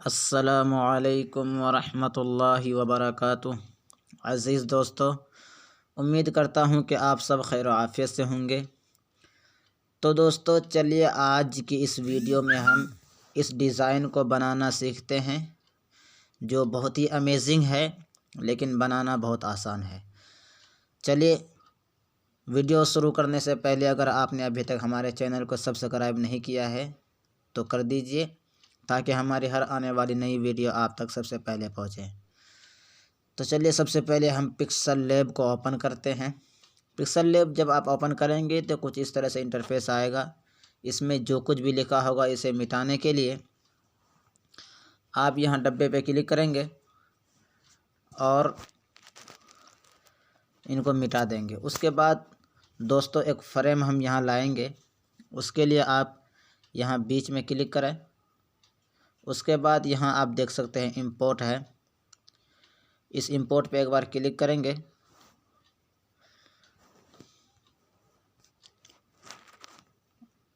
अस्सलामुअलैकुम वरहमतुल्लाहि वबरकातुह। अज़ीज़ दोस्तों, उम्मीद करता हूँ कि आप सब खैर आफ़ियत से होंगे। तो दोस्तों चलिए आज की इस वीडियो में हम इस डिज़ाइन को बनाना सीखते हैं जो बहुत ही अमेजिंग है, लेकिन बनाना बहुत आसान है। चलिए वीडियो शुरू करने से पहले अगर आपने अभी तक हमारे चैनल को सब्सक्राइब नहीं किया है तो कर दीजिए, ताकि हमारी हर आने वाली नई वीडियो आप तक सबसे पहले पहुँचे। तो चलिए सबसे पहले हम पिक्सल लैब को ओपन करते हैं। पिक्सल लैब जब आप ओपन करेंगे तो कुछ इस तरह से इंटरफेस आएगा। इसमें जो कुछ भी लिखा होगा इसे मिटाने के लिए आप यहाँ डब्बे पे क्लिक करेंगे और इनको मिटा देंगे। उसके बाद दोस्तों एक फ्रेम हम यहाँ लाएंगे। उसके लिए आप यहाँ बीच में क्लिक करें। उसके बाद यहाँ आप देख सकते हैं इंपोर्ट है, इस इंपोर्ट पे एक बार क्लिक करेंगे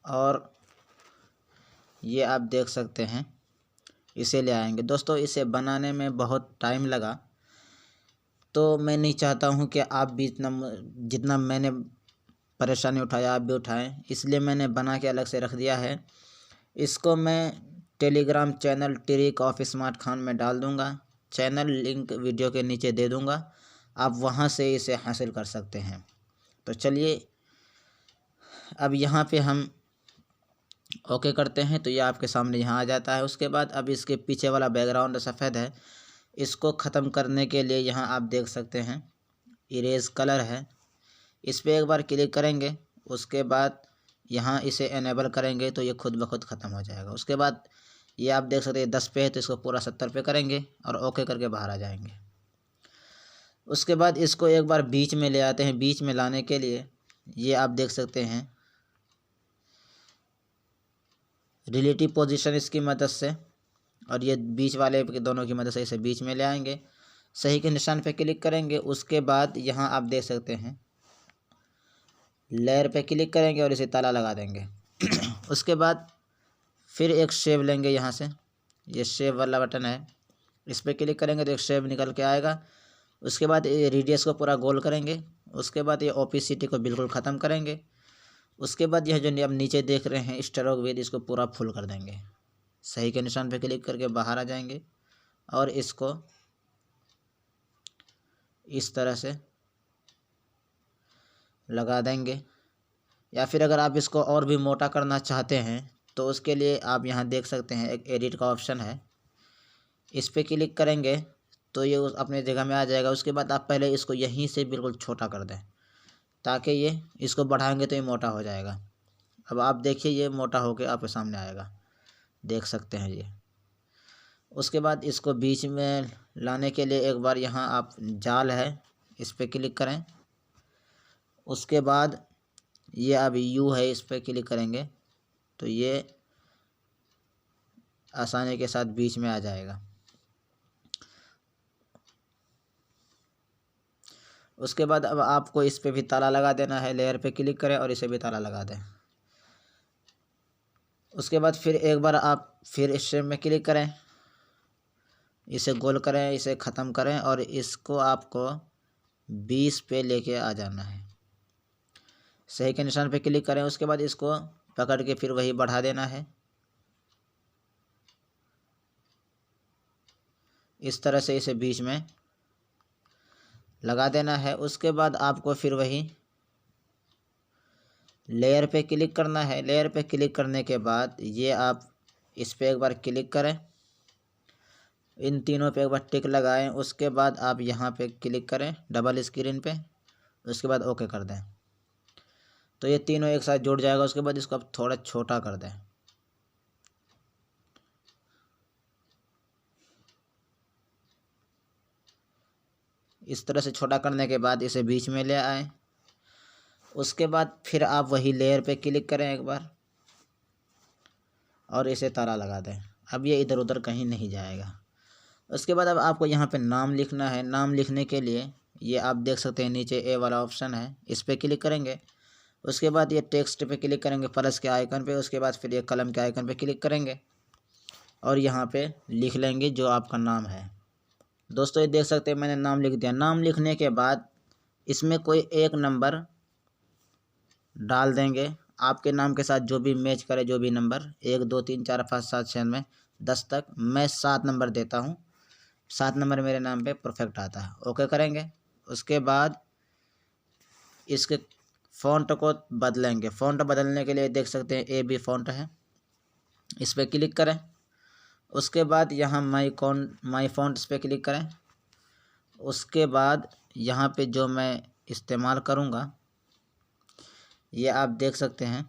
और ये आप देख सकते हैं इसे ले आएंगे। दोस्तों इसे बनाने में बहुत टाइम लगा, तो मैं नहीं चाहता हूँ कि आप भी जितना मैंने परेशानी उठाया आप भी उठाएं, इसलिए मैंने बना के अलग से रख दिया है। इसको मैं Telegram channel trick of smart Khan में डाल दूँगा। चैनल लिंक वीडियो के नीचे दे दूँगा, आप वहाँ से इसे हासिल कर सकते हैं। तो चलिए अब यहाँ पे हम ओके करते हैं तो ये आपके सामने यहाँ आ जाता है। उसके बाद अब इसके पीछे वाला बैकग्राउंड सफ़ेद है, इसको ख़त्म करने के लिए यहाँ आप देख सकते हैं इरेज कलर है, इस पर एक बार क्लिक करेंगे। उसके बाद यहाँ इसे इनेबल करेंगे तो ये खुद ब खुद ख़त्म हो जाएगा। उसके बाद ये आप देख सकते हैं 10 पे है तो इसको पूरा 70 पे करेंगे और ओके करके बाहर आ जाएंगे। उसके बाद इसको एक बार बीच में ले आते हैं। बीच में लाने के लिए ये आप देख सकते हैं रिलेटिव पोजीशन इसकी मदद से, और ये बीच वाले के दोनों की मदद से इसे बीच में ले आएंगे। सही के निशान पे क्लिक करेंगे। उसके बाद यहाँ आप देख सकते हैं लेयर पे क्लिक करेंगे और इसे ताला लगा देंगे। उसके बाद फिर एक शेव लेंगे, यहाँ से ये शेव वाला बटन है, इस पर क्लिक करेंगे तो एक शेव निकल के आएगा। उसके बाद ये रेडियस को पूरा गोल करेंगे। उसके बाद ये ओपेसिटी को बिल्कुल ख़त्म करेंगे। उसके बाद यह जो अब नीचे देख रहे हैं स्ट्रोक विड्थ, इसको पूरा फुल कर देंगे। सही के निशान पे क्लिक करके बाहर आ जाएंगे और इसको इस तरह से लगा देंगे। या फिर अगर आप इसको और भी मोटा करना चाहते हैं तो उसके लिए आप यहाँ देख सकते हैं एक एडिट का ऑप्शन है, इस पर क्लिक करेंगे तो ये अपने जगह में आ जाएगा। उसके बाद आप पहले इसको यहीं से बिल्कुल छोटा कर दें, ताकि ये इसको बढ़ाएंगे तो ये मोटा हो जाएगा। अब आप देखिए ये मोटा होकर आपके सामने आएगा, देख सकते हैं ये। उसके बाद इसको बीच में लाने के लिए एक बार यहाँ आप जाल है, इस पर क्लिक करें। उसके बाद ये अब यू है, इस पर क्लिक करेंगे तो ये आसानी के साथ बीच में आ जाएगा। उसके बाद अब आपको इस पे भी ताला लगा देना है। लेयर पे क्लिक करें और इसे भी ताला लगा दें। उसके बाद फिर एक बार आप फिर इस शेप में क्लिक करें, इसे गोल करें, इसे ख़त्म करें और इसको आपको 20 पे लेके आ जाना है। सही के निशान पे क्लिक करें। उसके बाद इसको पकड़ के फिर वही बढ़ा देना है, इस तरह से इसे बीच में लगा देना है। उसके बाद आपको फिर वही लेयर पे क्लिक करना है। लेयर पे क्लिक करने के बाद ये आप इस पे एक बार क्लिक करें, इन तीनों पे एक बार टिक लगाएं। उसके बाद आप यहाँ पे क्लिक करें डबल स्क्रीन पे, उसके बाद ओके कर दें तो ये तीनों एक साथ जुड़ जाएगा। उसके बाद इसको आप थोड़ा छोटा कर दें, इस तरह से छोटा करने के बाद इसे बीच में ले आएँ। उसके बाद फिर आप वही लेयर पे क्लिक करें एक बार और इसे ताला लगा दें। अब ये इधर उधर कहीं नहीं जाएगा। उसके बाद अब आपको यहाँ पे नाम लिखना है। नाम लिखने के लिए ये आप देख सकते हैं नीचे ए वाला ऑप्शन है, इस पर क्लिक करेंगे। उसके बाद ये टेक्स्ट पे क्लिक करेंगे प्लस के आइकन पे। उसके बाद फिर ये कलम के आइकन पे क्लिक करेंगे और यहाँ पे लिख लेंगे जो आपका नाम है। दोस्तों ये देख सकते हैं मैंने नाम लिख दिया। नाम लिखने के बाद इसमें कोई एक नंबर डाल देंगे आपके नाम के साथ जो भी मैच करे, जो भी नंबर 1 2 3 4 5 7 6 में 10 तक। मैं 7 नंबर देता हूँ, 7 नंबर मेरे नाम पे परफेक्ट आता है। ओके करेंगे। उसके बाद इसके फ़ॉन्ट को बदलेंगे। फ़ॉन्ट बदलने के लिए देख सकते हैं AB फ़ॉन्ट है, इस पर क्लिक करें। उसके बाद यहाँ माई फ़ॉन्ट्स पे क्लिक करें। उसके बाद यहाँ पे जो मैं इस्तेमाल करूँगा ये आप देख सकते हैं,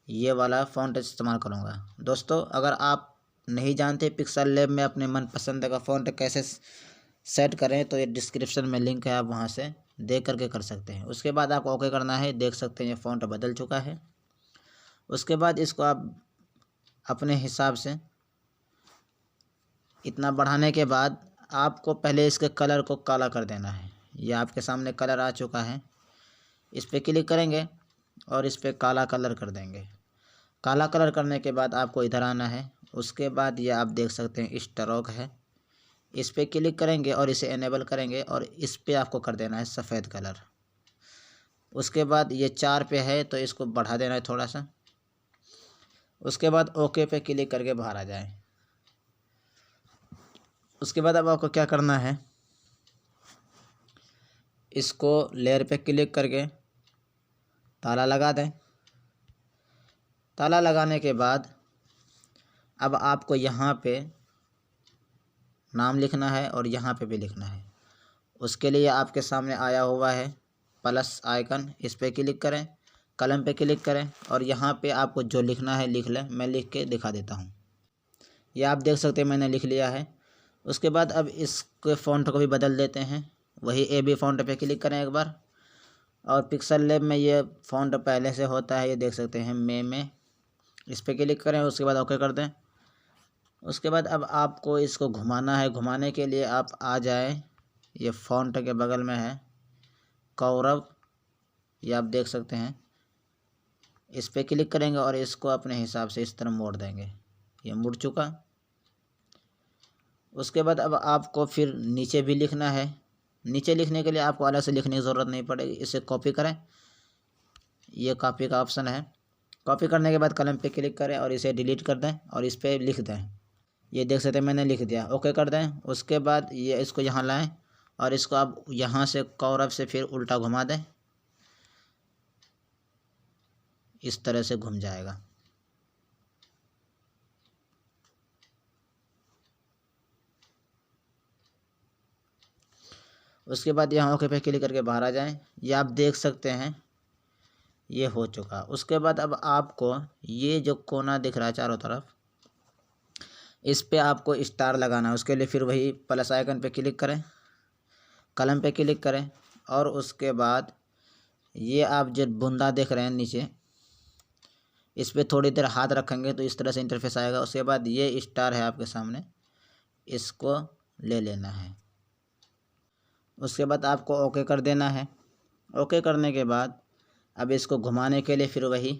ये वाला फ़ॉन्ट इस्तेमाल करूँगा। दोस्तों अगर आप नहीं जानते पिक्सल लैब में अपने मनपसंद का फ़ॉन्ट कैसे सेट करें तो ये डिस्क्रिप्शन में लिंक है, आप वहाँ से देख करके कर सकते हैं। उसके बाद आपको ओके करना है। देख सकते हैं ये फ़ॉन्ट बदल चुका है। उसके बाद इसको आप अपने हिसाब से इतना बढ़ाने के बाद आपको पहले इसके कलर को काला कर देना है। ये आपके सामने कलर आ चुका है, इस पर क्लिक करेंगे और इस पर काला कलर कर देंगे। काला कलर करने के बाद आपको इधर आना है। उसके बाद ये आप देख सकते हैं स्ट्रोक है, इस पर क्लिक करेंगे और इसे इनेबल करेंगे और इस पर आपको कर देना है सफ़ेद कलर। उसके बाद ये 4 पे है तो इसको बढ़ा देना है थोड़ा सा। उसके बाद ओके पे क्लिक करके बाहर आ जाए। उसके बाद अब आपको क्या करना है, इसको लेयर पे क्लिक करके ताला लगा दें। ताला लगाने के बाद अब आपको यहाँ पे नाम लिखना है और यहाँ पे भी लिखना है। उसके लिए आपके सामने आया हुआ है प्लस आइकन, इस पर क्लिक करें, कलम पे क्लिक करें और यहाँ पे आपको जो लिखना है लिख लें। मैं लिख के दिखा देता हूँ। ये आप देख सकते हैं मैंने लिख लिया है। उसके बाद अब इसके फ़ॉन्ट को भी बदल देते हैं। वही AB फ़ॉन्ट पे क्लिक करें एक बार और पिक्सल लैब में ये फ़ॉन्ट पहले से होता है, ये देख सकते हैं में इस पर क्लिक करें। उसके बाद ओके कर दें। उसके बाद अब आपको इसको घुमाना है। घुमाने के लिए आप आ जाएं, ये फ़ॉन्ट के बगल में है कौरव, ये आप देख सकते हैं। इस पर क्लिक करेंगे और इसको अपने हिसाब से इस तरह मोड़ देंगे। ये मुड़ चुका। उसके बाद अब आपको फिर नीचे भी लिखना है। नीचे लिखने के लिए आपको अलग से लिखने की ज़रूरत नहीं पड़ेगी। इसे कॉपी करें, ये कॉपी का ऑप्शन है। कॉपी करने के बाद कलम पे क्लिक करें और इसे डिलीट कर दें और इस पर लिख दें। ये देख सकते हैं मैंने लिख दिया। ओके कर दें। उसके बाद ये इसको यहाँ लाएं और इसको आप यहाँ से कौरव से फिर उल्टा घुमा दें, इस तरह से घूम जाएगा। उसके बाद यहाँ ओके पे क्लिक करके बाहर आ जाएं। ये आप देख सकते हैं ये हो चुका। उसके बाद अब आपको ये जो कोना दिख रहा है चारों तरफ, इस पे आपको स्टार लगाना है। उसके लिए फिर वही प्लस आइकन पे क्लिक करें, कलम पे क्लिक करें और उसके बाद ये आप जो बूंदा देख रहे हैं नीचे, इस पर थोड़ी देर हाथ रखेंगे तो इस तरह से इंटरफेस आएगा। उसके बाद ये स्टार है आपके सामने, इसको ले लेना है। उसके बाद आपको ओके कर देना है। ओके करने के बाद अब इसको घुमाने के लिए फिर वही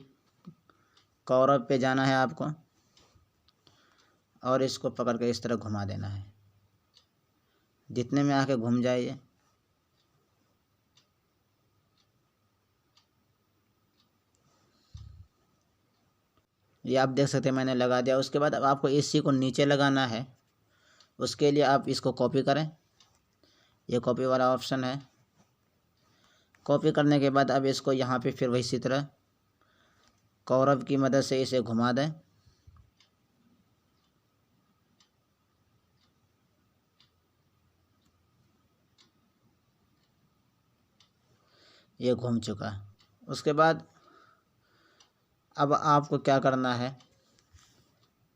कौरव पे जाना है आपको और इसको पकड़ के इस तरह घुमा देना है, जितने में आके घूम जाइए। ये आप देख सकते हैं मैंने लगा दिया। उसके बाद अब आपको इसी को नीचे लगाना है। उसके लिए आप इसको कॉपी करें, ये कॉपी वाला ऑप्शन है। कॉपी करने के बाद अब इसको यहाँ पे फिर वही इसी तरह कौरव की मदद से इसे घुमा दें। ये घूम चुका। उसके बाद अब आपको क्या करना है,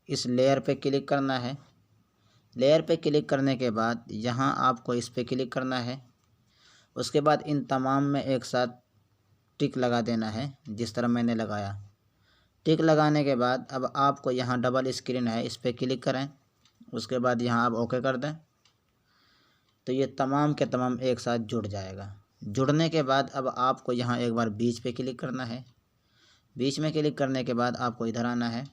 इस लेयर पे क्लिक करना है। लेयर पे क्लिक करने के बाद यहाँ आपको इस पे क्लिक करना है। उसके बाद इन तमाम में एक साथ टिक लगा देना है, जिस तरह मैंने लगाया। टिक लगाने के बाद अब आपको यहाँ डबल स्क्रीन है, इस पर क्लिक करें। उसके बाद यहाँ आप ओके कर दें तो ये तमाम के तमाम एक साथ जुड़ जाएगा। जुड़ने के बाद अब आपको यहाँ एक बार बीच पे क्लिक करना है। बीच में क्लिक करने के बाद आपको इधर आना है।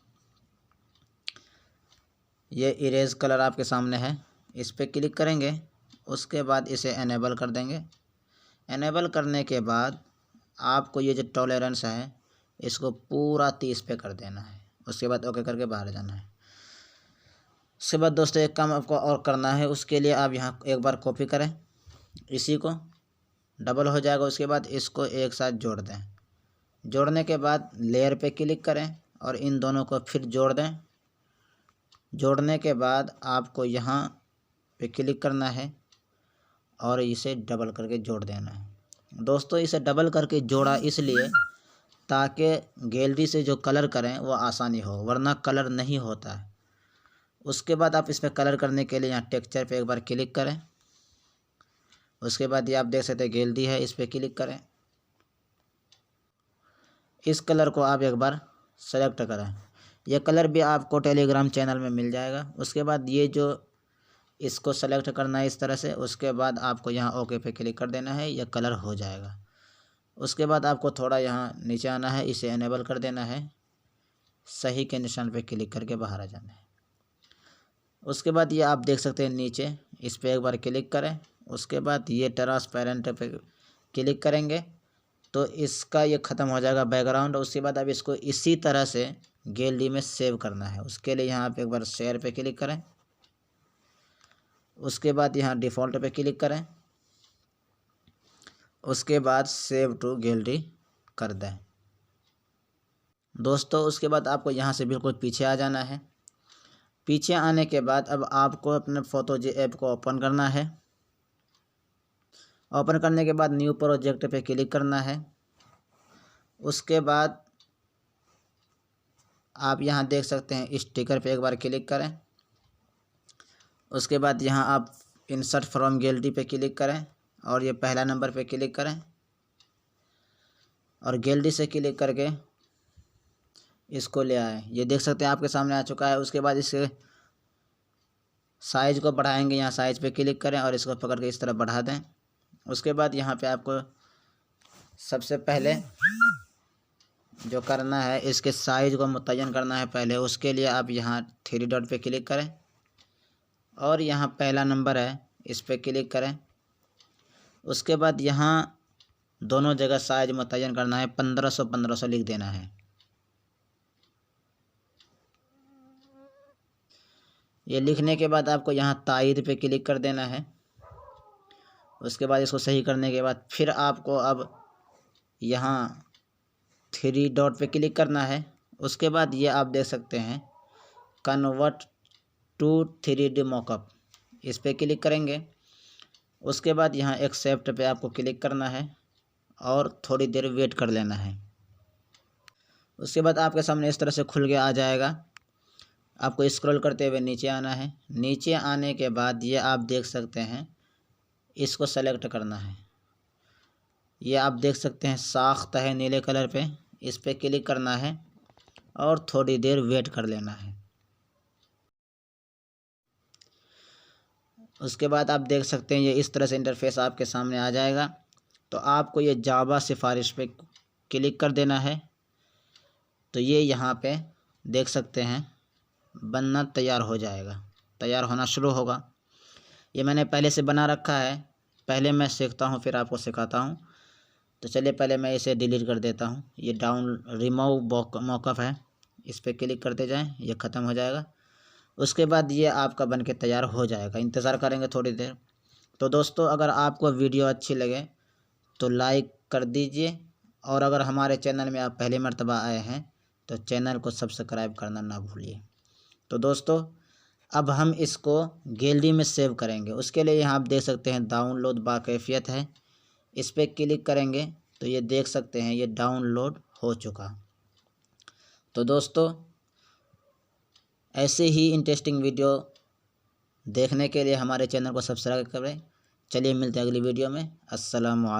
ये इरेज कलर आपके सामने है, इस पर क्लिक करेंगे। उसके बाद इसे एनेबल कर देंगे। एनेबल करने के बाद आपको ये जो टॉलरेंस है इसको पूरा 30 पे कर देना है। उसके बाद ओके करके बाहर जाना है। उसके बाद दोस्तों एक काम आपको और करना है, उसके लिए आप यहाँ एक बार कॉपी करें, इसी को डबल हो जाएगा। उसके बाद इसको एक साथ जोड़ दें। जोड़ने के बाद लेयर पे क्लिक करें और इन दोनों को फिर जोड़ दें। जोड़ने के बाद आपको यहाँ पे क्लिक करना है और इसे डबल करके जोड़ देना है। दोस्तों इसे डबल करके जोड़ा इसलिए ताकि गैलरी से जो कलर करें वो आसानी हो, वरना कलर नहीं होता है। उसके बाद आप इसमें कलर करने के लिए यहाँ टेक्सचर पे एक बार क्लिक करें। उसके बाद ये आप देख सकते हैं गैलरी है, इस पर क्लिक करें। इस कलर को आप एक बार सेलेक्ट करें। यह कलर भी आपको टेलीग्राम चैनल में मिल जाएगा। उसके बाद ये जो इसको सेलेक्ट करना है इस तरह से। उसके बाद आपको यहाँ ओके पे क्लिक कर देना है, यह कलर हो जाएगा। उसके बाद आपको थोड़ा यहाँ नीचे आना है, इसे एनेबल कर देना है, सही के निशान पे क्लिक करके बाहर आ जाना है। उसके बाद ये आप देख सकते हैं नीचे, इस पर एक बार क्लिक करें। उसके बाद ये ट्रांसपेरेंट पे क्लिक करेंगे तो इसका ये ख़त्म हो जाएगा बैकग्राउंड। उसके बाद अब इसको इसी तरह से गैलरी में सेव करना है। उसके लिए यहाँ पे एक बार शेयर पे क्लिक करें। उसके बाद यहाँ डिफ़ॉल्ट पे क्लिक करें। उसके बाद सेव टू गैलरी कर दें। दोस्तों उसके बाद आपको यहाँ से बिल्कुल पीछे आ जाना है। पीछे आने के बाद अब आपको अपने फोटोजी ऐप को ओपन करना है। ओपन करने के बाद न्यू प्रोजेक्ट पे क्लिक करना है। उसके बाद आप यहाँ देख सकते हैं स्टिकर पे एक बार क्लिक करें। उसके बाद यहाँ आप इंसर्ट फ्रॉम गैलरी पे क्लिक करें और ये पहला नंबर पे क्लिक करें और गैलरी से क्लिक करके इसको ले आए। ये देख सकते हैं आपके सामने आ चुका है। उसके बाद इसके साइज़ को बढ़ाएंगे, यहाँ साइज़ पे क्लिक करें और इसको पकड़ के इस तरह बढ़ा दें। उसके बाद यहाँ पे आपको सबसे पहले जो करना है इसके साइज़ को मुतय्यन करना है पहले। उसके लिए आप यहाँ 3 डॉट पे क्लिक करें और यहाँ पहला नंबर है इस पर क्लिक करें। उसके बाद यहाँ दोनों जगह साइज़ मुतय्यन करना है, 1500 लिख देना है। ये लिखने के बाद आपको यहाँ तायद पे क्लिक कर देना है। उसके बाद इसको सही करने के बाद फिर आपको अब यहाँ 3 डॉट पे क्लिक करना है। उसके बाद ये आप देख सकते हैं कन्वर्ट टू 3D मॉकअप, इस पे क्लिक करेंगे। उसके बाद यहाँ एक्सेप्ट पे आपको क्लिक करना है और थोड़ी देर वेट कर लेना है। उसके बाद आपके सामने इस तरह से खुल के आ जाएगा। आपको स्क्रॉल करते हुए नीचे आना है। नीचे आने के बाद ये आप देख सकते हैं इसको सेलेक्ट करना है। ये आप देख सकते हैं साख्त है नीले कलर पे, इस पे क्लिक करना है और थोड़ी देर वेट कर लेना है। उसके बाद आप देख सकते हैं ये इस तरह से इंटरफेस आपके सामने आ जाएगा। तो आपको ये जावा सिफारिश पे क्लिक कर देना है। तो ये यहाँ पे देख सकते हैं बनना तैयार हो जाएगा, तैयार होना शुरू होगा। ये मैंने पहले से बना रखा है, पहले मैं सीखता हूँ फिर आपको सिखाता हूँ। तो चलिए पहले मैं इसे डिलीट कर देता हूँ। ये डाउन रिमूव मॉकअप है, इस पर क्लिक करते जाएं, ये ख़त्म हो जाएगा। उसके बाद ये आपका बन के तैयार हो जाएगा। इंतज़ार करेंगे थोड़ी देर। तो दोस्तों अगर आपको वीडियो अच्छी लगे तो लाइक कर दीजिए और अगर हमारे चैनल में आप पहली मर्तबा आए हैं तो चैनल को सब्सक्राइब करना ना भूलिए। तो दोस्तों अब हम इसको गैलरी में सेव करेंगे। उसके लिए यहाँ आप देख सकते हैं डाउनलोड बाकैफियत है, इस पर क्लिक करेंगे तो ये देख सकते हैं ये डाउनलोड हो चुका। तो दोस्तों ऐसे ही इंटरेस्टिंग वीडियो देखने के लिए हमारे चैनल को सब्सक्राइब करें। चलिए मिलते हैं अगली वीडियो में। अस्सलाम वालेकुम।